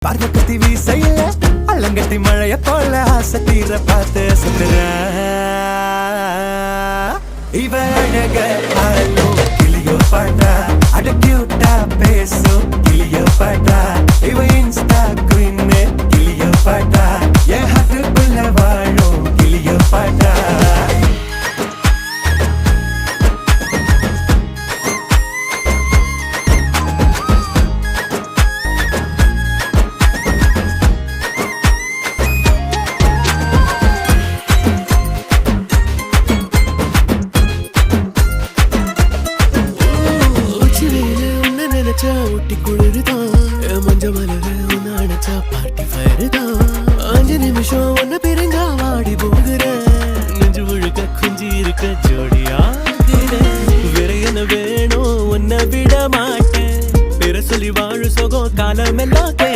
பார்வதி வீசையில அல்லங்கட்டி மழைய போல ஆசை தீர பார்த்து சுத்துற இவ அழக ஆளோ கிளியோ பாட்டா அட கியூட்டா பேசோ கிளியோ பாட்டா இவ இன்ஸ்டா குயின் கிளியோ பாட்டா என் ஹார்ட்டுக்குள்ள வாழும் கிளியோ பாட்டா ஊட்டி குளிர்தான் மஞ்ச மலர உன்ன அணைச்சா பார்ட்டி ஃபயர் தான் 5 நிமிஷம் ஒன்னு பிரிஞ்சா வாடி போகிறேன் நெஞ்சு முழுக்க குஞ்சி இருக்க ஜோடியாகிறேன் வேற என்ன வேணும் உன்னை விட மாட்டேன் பேர சொல்லி வாழு சோகம் காலமெல்லாம்